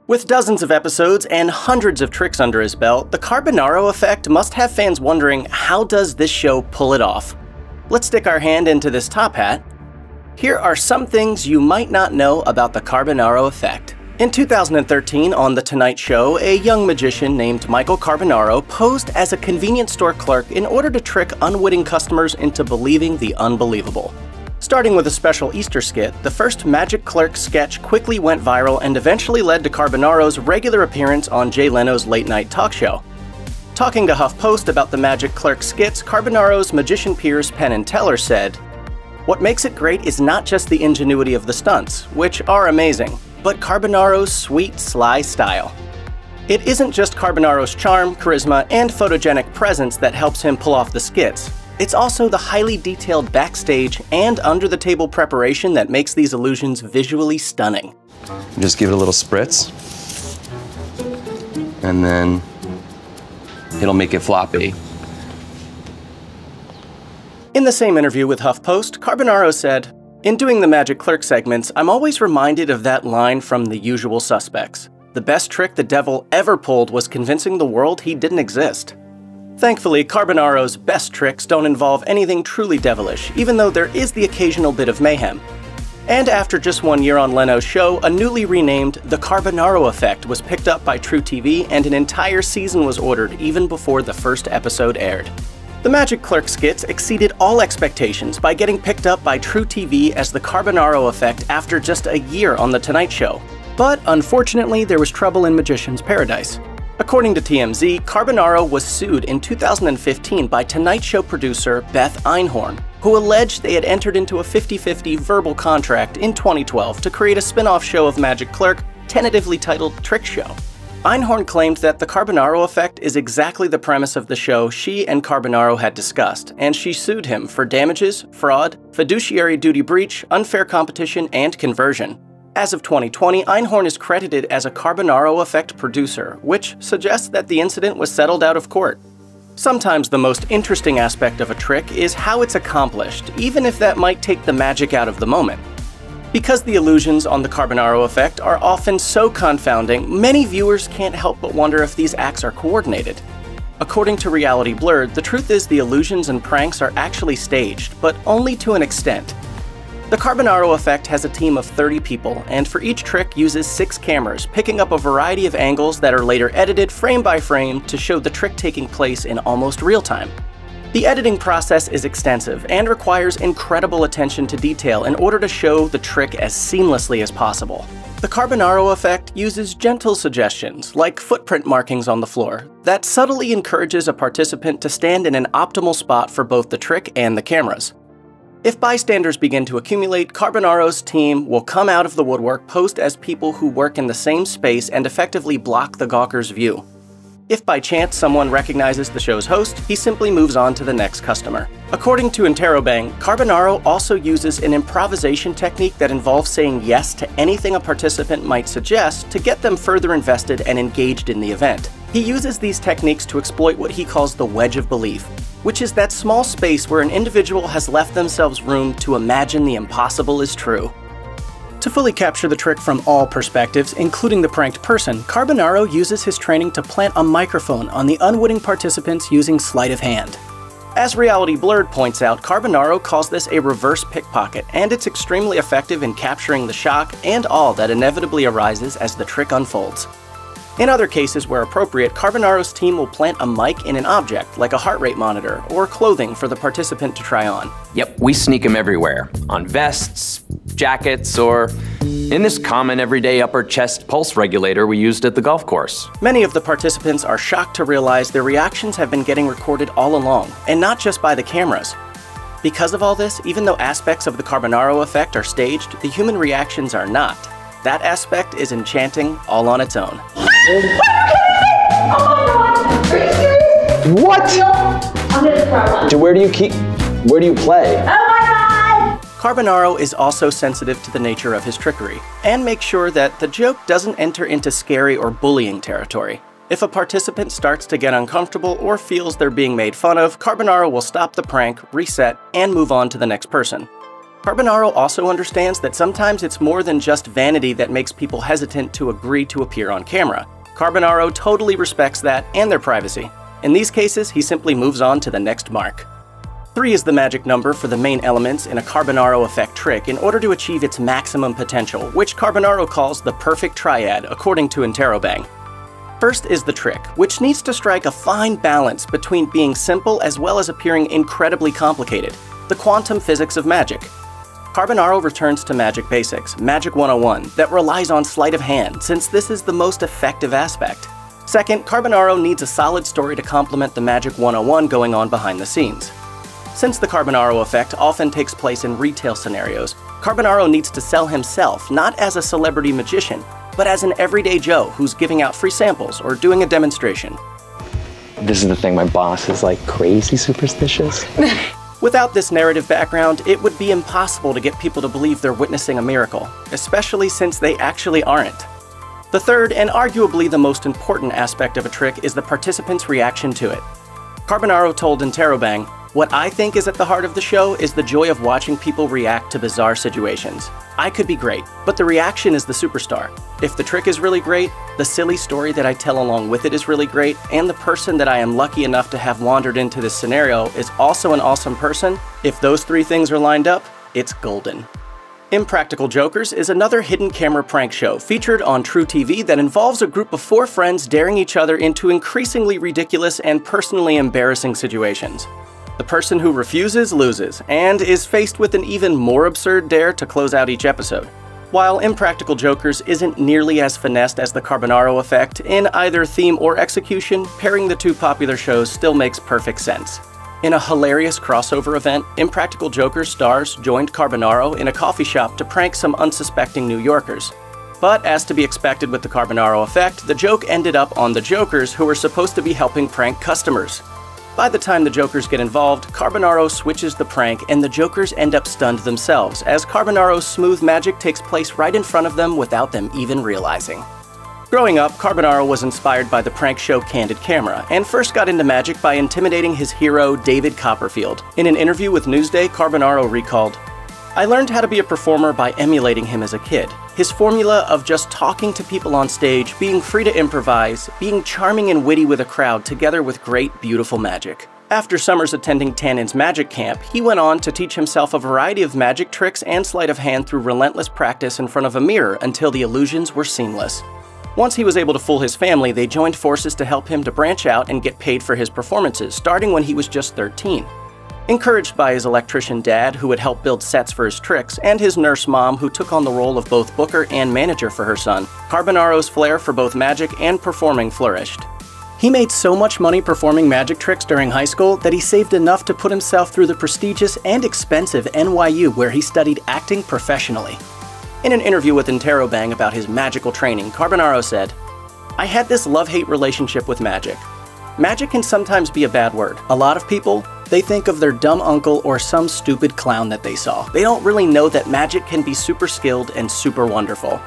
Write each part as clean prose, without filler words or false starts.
With dozens of episodes and hundreds of tricks under his belt, the Carbonaro Effect must have fans wondering, how does this show pull it off? Let's stick our hand into this top hat. Here are some things you might not know about the Carbonaro Effect. In 2013, on The Tonight Show, a young magician named Michael Carbonaro posed as a convenience store clerk in order to trick unwitting customers into believing the unbelievable. Starting with a special Easter skit, the first Magic Clerk sketch quickly went viral and eventually led to Carbonaro's regular appearance on Jay Leno's late-night talk show. Talking to HuffPost about the Magic Clerk skits, Carbonaro's magician peers Penn and Teller said, "What makes it great is not just the ingenuity of the stunts, which are amazing, but Carbonaro's sweet, sly style. It isn't just Carbonaro's charm, charisma, and photogenic presence that helps him pull off the skits. It's also the highly detailed backstage and under-the-table preparation that makes these illusions visually stunning." Just give it a little spritz, and then it'll make it floppy. In the same interview with HuffPost, Carbonaro said, "In doing the Magic Clerk segments, I'm always reminded of that line from The Usual Suspects. The best trick the devil ever pulled was convincing the world he didn't exist." Thankfully, Carbonaro's best tricks don't involve anything truly devilish, even though there is the occasional bit of mayhem. And after just 1 year on Leno's show, a newly renamed The Carbonaro Effect was picked up by TruTV, and an entire season was ordered even before the first episode aired. The Magic Clerk skits exceeded all expectations by getting picked up by TruTV as The Carbonaro Effect after just a year on The Tonight Show. But unfortunately, there was trouble in Magician's Paradise. According to TMZ, Carbonaro was sued in 2015 by Tonight Show producer Beth Einhorn, who alleged they had entered into a 50-50 verbal contract in 2012 to create a spin-off show of Magic Clerk, tentatively titled Trick Show. Einhorn claimed that the Carbonaro Effect is exactly the premise of the show she and Carbonaro had discussed, and she sued him for damages, fraud, fiduciary duty breach, unfair competition, and conversion. As of 2020, Einhorn is credited as a Carbonaro Effect producer, which suggests that the incident was settled out of court. Sometimes the most interesting aspect of a trick is how it's accomplished, even if that might take the magic out of the moment. Because the illusions on the Carbonaro Effect are often so confounding, many viewers can't help but wonder if these acts are coordinated. According to Reality Blurred, the truth is the illusions and pranks are actually staged, but only to an extent. The Carbonaro Effect has a team of 30 people, and for each trick uses 6 cameras, picking up a variety of angles that are later edited frame by frame to show the trick taking place in almost real time. The editing process is extensive and requires incredible attention to detail in order to show the trick as seamlessly as possible. The Carbonaro Effect uses gentle suggestions, like footprint markings on the floor, that subtly encourages a participant to stand in an optimal spot for both the trick and the cameras. If bystanders begin to accumulate, Carbonaro's team will come out of the woodwork posed as people who work in the same space and effectively block the gawker's view. If by chance someone recognizes the show's host, he simply moves on to the next customer. According to Interrobang, Carbonaro also uses an improvisation technique that involves saying yes to anything a participant might suggest to get them further invested and engaged in the event. He uses these techniques to exploit what he calls the wedge of belief, which is that small space where an individual has left themselves room to imagine the impossible is true. To fully capture the trick from all perspectives, including the pranked person, Carbonaro uses his training to plant a microphone on the unwitting participants using sleight-of-hand. As Reality Blurred points out, Carbonaro calls this a reverse pickpocket, and it's extremely effective in capturing the shock and awe that inevitably arises as the trick unfolds. In other cases where appropriate, Carbonaro's team will plant a mic in an object, like a heart rate monitor, or clothing for the participant to try on. Yep, we sneak them everywhere. On vests, jackets, or in this common everyday upper chest pulse regulator we used at the golf course. Many of the participants are shocked to realize their reactions have been getting recorded all along, and not just by the cameras. Because of all this, even though aspects of the Carbonaro Effect are staged, the human reactions are not. That aspect is enchanting all on its own. Oh my god! Are you serious? What? I'm gonna throw one. So where do you play? Oh my god! Carbonaro is also sensitive to the nature of his trickery, and makes sure that the joke doesn't enter into scary or bullying territory. If a participant starts to get uncomfortable or feels they're being made fun of, Carbonaro will stop the prank, reset, and move on to the next person. Carbonaro also understands that sometimes it's more than just vanity that makes people hesitant to agree to appear on camera. Carbonaro totally respects that and their privacy. In these cases, he simply moves on to the next mark. 3 is the magic number for the main elements in a Carbonaro Effect trick in order to achieve its maximum potential, which Carbonaro calls the perfect triad, according to Interrobang. First is the trick, which needs to strike a fine balance between being simple as well as appearing incredibly complicated, the quantum physics of magic. Carbonaro returns to magic basics, Magic 101, that relies on sleight of hand, since this is the most effective aspect. Second, Carbonaro needs a solid story to complement the Magic 101 going on behind the scenes. Since the Carbonaro Effect often takes place in retail scenarios, Carbonaro needs to sell himself not as a celebrity magician, but as an everyday Joe who's giving out free samples or doing a demonstration. This is the thing, my boss is like crazy superstitious. Without this narrative background, it would be impossible to get people to believe they're witnessing a miracle, especially since they actually aren't. The third, and arguably the most important aspect of a trick, is the participant's reaction to it. Carbonaro told Interrobang, "What I think is at the heart of the show is the joy of watching people react to bizarre situations. I could be great, but the reaction is the superstar. If the trick is really great, the silly story that I tell along with it is really great, and the person that I am lucky enough to have wandered into this scenario is also an awesome person, if those 3 things are lined up, it's golden." Impractical Jokers is another hidden camera prank show featured on TruTV that involves a group of 4 friends daring each other into increasingly ridiculous and personally embarrassing situations. The person who refuses loses, and is faced with an even more absurd dare to close out each episode. While Impractical Jokers isn't nearly as finessed as the Carbonaro Effect in either theme or execution, pairing the 2 popular shows still makes perfect sense. In a hilarious crossover event, Impractical Jokers stars joined Carbonaro in a coffee shop to prank some unsuspecting New Yorkers. But as to be expected with the Carbonaro Effect, the joke ended up on the Jokers who were supposed to be helping prank customers. By the time the Jokers get involved, Carbonaro switches the prank and the Jokers end up stunned themselves, as Carbonaro's smooth magic takes place right in front of them without them even realizing. Growing up, Carbonaro was inspired by the prank show Candid Camera, and first got into magic by intimidating his hero, David Copperfield. In an interview with Newsday, Carbonaro recalled, "I learned how to be a performer by emulating him as a kid. His formula of just talking to people on stage, being free to improvise, being charming and witty with a crowd together with great, beautiful magic." After summers attending Tanin's magic camp, he went on to teach himself a variety of magic tricks and sleight of hand through relentless practice in front of a mirror until the illusions were seamless. Once he was able to fool his family, they joined forces to help him to branch out and get paid for his performances, starting when he was just 13. Encouraged by his electrician dad, who would help build sets for his tricks, and his nurse mom, who took on the role of both booker and manager for her son, Carbonaro's flair for both magic and performing flourished. He made so much money performing magic tricks during high school that he saved enough to put himself through the prestigious and expensive NYU, where he studied acting professionally. In an interview with Interrobang about his magical training, Carbonaro said, "I had this love-hate relationship with magic. Magic can sometimes be a bad word. A lot of people, they think of their dumb uncle or some stupid clown that they saw. They don't really know that magic can be super skilled and super wonderful."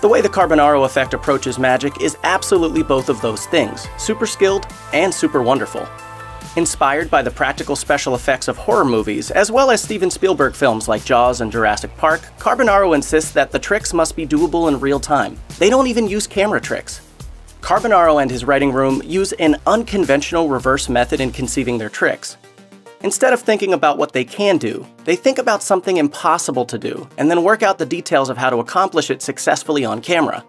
The way the Carbonaro Effect approaches magic is absolutely both of those things, super skilled and super wonderful. Inspired by the practical special effects of horror movies, as well as Steven Spielberg films like Jaws and Jurassic Park, Carbonaro insists that the tricks must be doable in real time. They don't even use camera tricks. Carbonaro and his writing room use an unconventional reverse method in conceiving their tricks. Instead of thinking about what they can do, they think about something impossible to do, and then work out the details of how to accomplish it successfully on camera.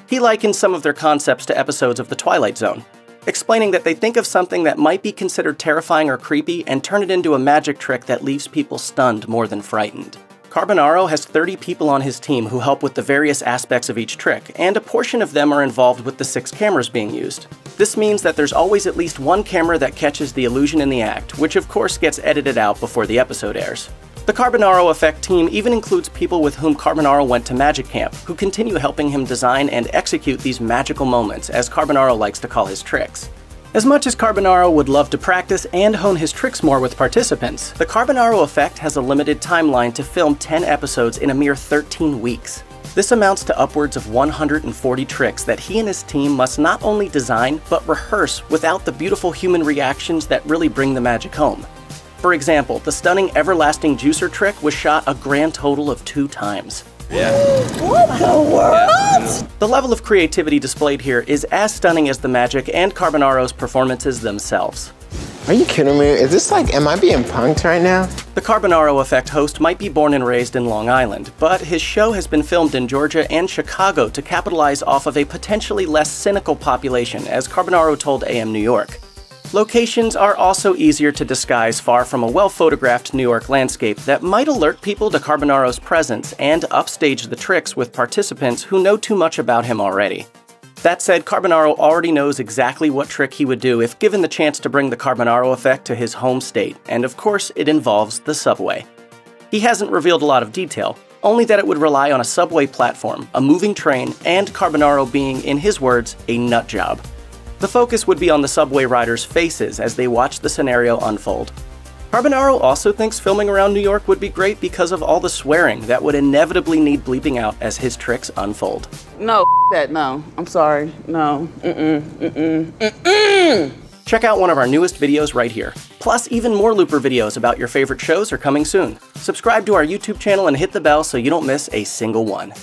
He likens some of their concepts to episodes of The Twilight Zone, explaining that they think of something that might be considered terrifying or creepy and turn it into a magic trick that leaves people stunned more than frightened. Carbonaro has 30 people on his team who help with the various aspects of each trick, and a portion of them are involved with the 6 cameras being used. This means that there's always at least one camera that catches the illusion in the act, which of course gets edited out before the episode airs. The Carbonaro Effect team even includes people with whom Carbonaro went to magic camp, who continue helping him design and execute these magical moments, as Carbonaro likes to call his tricks. As much as Carbonaro would love to practice and hone his tricks more with participants, the Carbonaro Effect has a limited timeline to film 10 episodes in a mere 13 weeks. This amounts to upwards of 140 tricks that he and his team must not only design, but rehearse without the beautiful human reactions that really bring the magic home. For example, the stunning everlasting juicer trick was shot a grand total of 2 times. What the world? The level of creativity displayed here is as stunning as the magic and Carbоnaro's performances themselves. Are you kidding me? Is this like, am I being punked right now? The Carbonaro Effect host might be born and raised in Long Island, but his show has been filmed in Georgia and Chicago to capitalize off of a potentially less cynical population, as Carbonaro told AM New York. Locations are also easier to disguise far from a well-photographed New York landscape that might alert people to Carbonaro's presence and upstage the tricks with participants who know too much about him already. That said, Carbonaro already knows exactly what trick he would do if given the chance to bring the Carbonaro Effect to his home state, and of course it involves the subway. He hasn't revealed a lot of detail, only that it would rely on a subway platform, a moving train, and Carbonaro being, in his words, a nut job. The focus would be on the subway riders' faces as they watch the scenario unfold. Carbonaro also thinks filming around New York would be great because of all the swearing that would inevitably need bleeping out as his tricks unfold. No, that, no. I'm sorry. No. Check out one of our newest videos right here. Plus, even more Looper videos about your favorite shows are coming soon. Subscribe to our YouTube channel and hit the bell so you don't miss a single one.